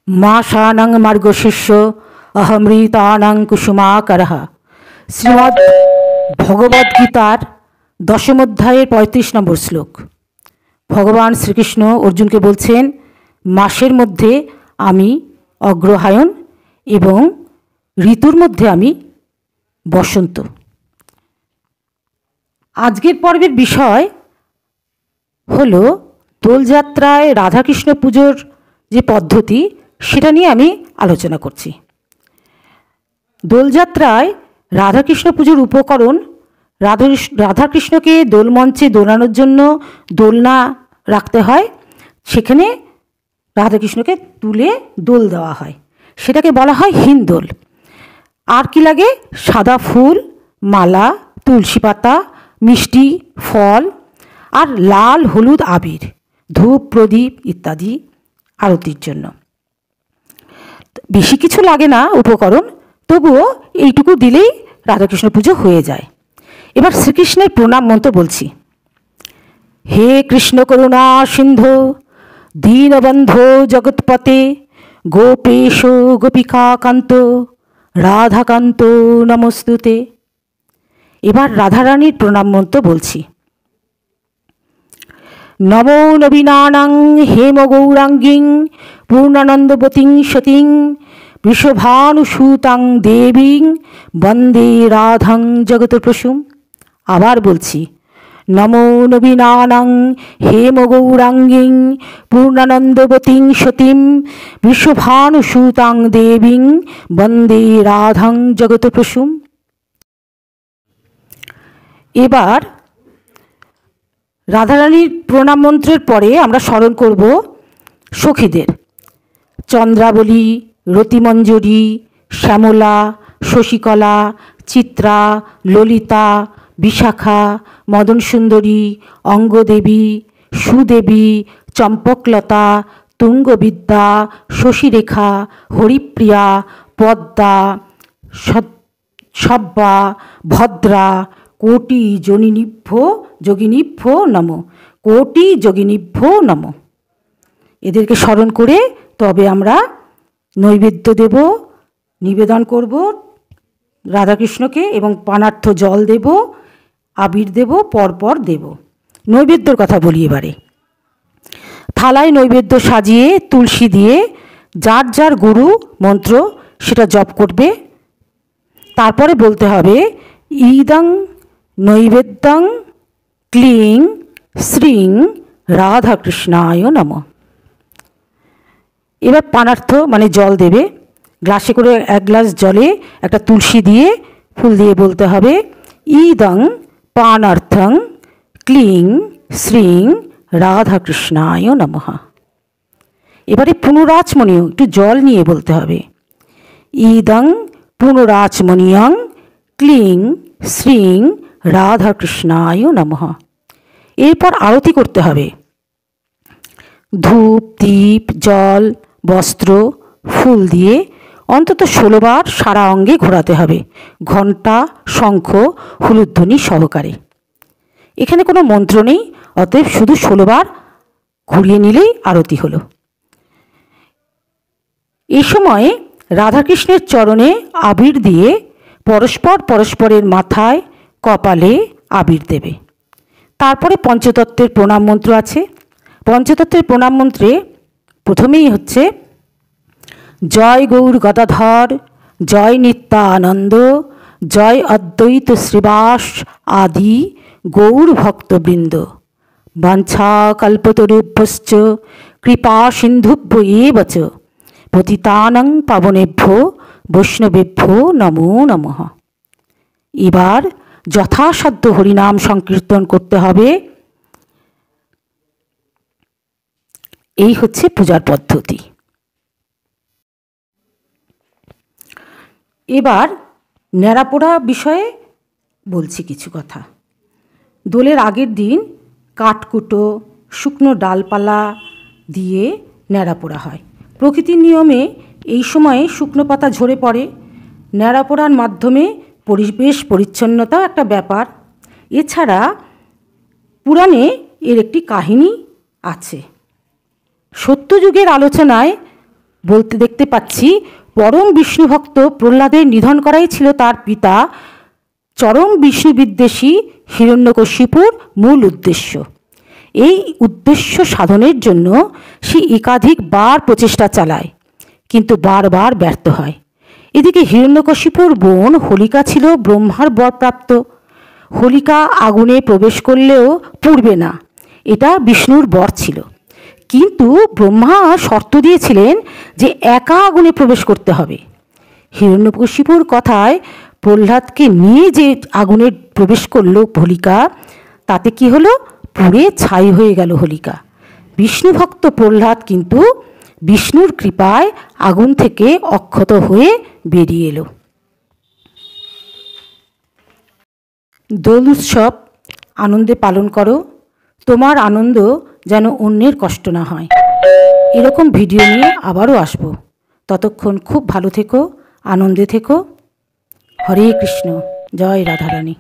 माशानंग मार्गशिष्य अहमृतानां कुसुमाकरः। Shrimad Bhagavad guitar दशम अध्यायेर 35 number श्लोक। भगवान श्रीकृष्ण अर्जुन के बोलছেন मासेर मध्य आमी अग्रहायण एवं ऋतुर मध्य आमी बसंत। आजकेर पर्वेर विषय हलो दोलযাত্রায় राधाकृष्ण पुजोर जे पद्धति सेटा निये आमी आलोचना करছি। दोलযাত্রায় राधाकृष्ण पुजोर उपकरण राधाकृष्ण के दोलमंचे दोलानोर जन्य दोलना राखते हय, सेखाने राधाकृष्ण के तुले दोल देওয়া হয়, সেটাকে বলা হয় হিন্দোল। আর কি লাগে? সাদা ফুল, মালা, তুলসী পাতা, মিষ্টি, ফল আর লাল হলুদ আবির, ধূপ প্রদীপ ইত্যাদি आरतिर जन्य। बेशी किछु लागे ना उपकरण, तबुओ एइटुकु दिलेई राधाकृष्ण पुजो हये जाय। एबार श्रीकृष्णेर प्रणाम मंत्र बोलছি। हे कृष्ण करुणा सिंधु दीनबंधो जगत्पते गोपेश गोपिकाकान्त राधाकान्त नमस्तुते। एबार राधारानीर प्रणाम मंत्र बोलছি। नमो नवीनानां हेम गौरांगीं पूर्णानंदवतीं सतीं वृषभानुसूतां देवीं वंदे राधां जगत्प्रसूं। आबार बोलছি। नमो नवीनानां हेम गौरांगीं पूर्णानंदवतीं सतीं वृषभानुसूतां देवीं वंदे राधां जगत्प्रसूं। एबार राधारानीर प्रणाम मंत्रेर परे आमरा स्मरण करब सखीदेर। चंद्रावली, रतिमंजरी, श्यामला, शशिकला, चित्रा, ललिता, विशाखा, मदन सुंदरी, अंगदेवी, सुदेवी, चम्पकलता, तुंगविद्या, शशिरेखा, हरिप्रिया, पद्मा, सब्बा, भद्रा, कोटि जोगिनीभ्यो नमो, कोटि जोगिनीभ्यो नमो। एदेरके स्मरण करे तबे आमरा नैवेद्य देव, निवेदन करब राधाकृष्ण के एवं पानार्थ जल देव, आबिर देव, परपर देव। नैवेद्यर कथा बली एबारे। थालाय नैवेद्य साजिए तुलसी दिए जार जार गुरु मंत्र सेटा जप करबे। तारपरे बोलते हबे इदं नैवेद्यं क्लीं श्रीं राधाकृष्णाय नमः। एबार पानार्थ माने जल देवे। ग्लासे करे एक ग्लास जले एक तुलसी दिए फुल दिए बोलते हबे इदं पानार्थं क्लीं श्रीं राधाकृष्णाय नमः। एबारे पुनराचमनीय एकटु जल निये बोलते हबे इदं पुनराचमनीयं क्लीं श्रीं राधाकृष्णाय नमः। एरपर आरती करते हबे। धूप दीप जल वस्त्र फुल दिए अंतत 16 बार सारा अंगे घोराते हबे, घंटा शंख हुलुध्वनि सहकारे। एखाने कोनो मंत्र नेই, अतएव शुधु 16 बार घुरिয়ে নিলেই आरती हलो। এই সময়ে রাধাকৃষ্ণের চরণে আবির দিয়ে परस्पर परस्परेर माथाय कपाले आबिर देवे। तारपरे पंचतत्वेर प्रणाम मंत्र आछे। पंचतत्वेर प्रणाम मंत्रे प्रथमेई हच्छे जय गौर गदाधर जय नित्यानंद जय अद्वैत श्रीवास आदि गौर भक्तवृंद वाञ्छा कल्पतरुभ्यश्च कृपा सिन्धुभ्यो एव च पतितानां पावनेभ्यो वैष्णवेभ्यो नमो नमः। एबार यथासाध्य हरिनाम संकीर्तन करते हबे। এই হচ্ছে পূজার পদ্ধতি। এবার ন্যাড়াপোড়া বিষয়ে বলছি কিছু কথা। দোলের আগের দিন কাঠকুটো শুকনো ডালপালা দিয়ে ন্যাড়াপোড়া হয়। প্রকৃতির নিয়মে এই সময়ে শুকনো পাতা ঝরে পড়ে। ন্যাড়াপোড়ার মাধ্যমে পরিবেশ পরিচ্ছন্নতা একটা ব্যাপার। এছাড়া পুরাণে এর একটি কাহিনী আছে। সত্যযুগের আলোচনায় বলতে দেখতে পাচ্ছি পরম বিষ্ণুভক্ত প্রহ্লাদের নিধন করাই ছিল তার পিতা চরম বিষ্ণু বিদ্বেষী হিরণ্যকশিপুর মূল উদ্দেশ্য। এই উদ্দেশ্য সাধনের জন্য সে একাধিকবার প্রচেষ্টা চালায়, কিন্তু বারবার ব্যর্থ হয়। এদিকে হিরণ্যকশিপুর বোন হোলিকা ছিল ব্রহ্মার বরপ্রাপ্ত। হোলিকা আগুনে প্রবেশ করলেও পুড়বে না, এটা বিষ্ণুর বর ছিল। কিন্তু ব্রহ্মা শর্ত দিয়েছিলেন যে একা আগুনে প্রবেশ করতে হবে। হিরণ্যকশিপুর কথায় প্রহ্লাদকে নিয়ে যে আগুনে প্রবেশ করলো হোলিকা, তাতে কি হলো? পুড়ে ছাই হয়ে গেল হোলিকা। বিষ্ণুভক্ত প্রহ্লাদ কিন্তু বিষ্ণুর কৃপায় আগুন থেকে অক্ষত হয়ে বেরিয়ে এলো। দোল উৎসব আনন্দে পালন করো, তোমার আনন্দ যেন অন্যের কষ্ট না হয়। এরকম ভিডিও নিয়ে আবারও আসবো। ততক্ষণ খুব ভালো থেকো, আনন্দে থেকো। হরে কৃষ্ণ, জয় রাধারানী।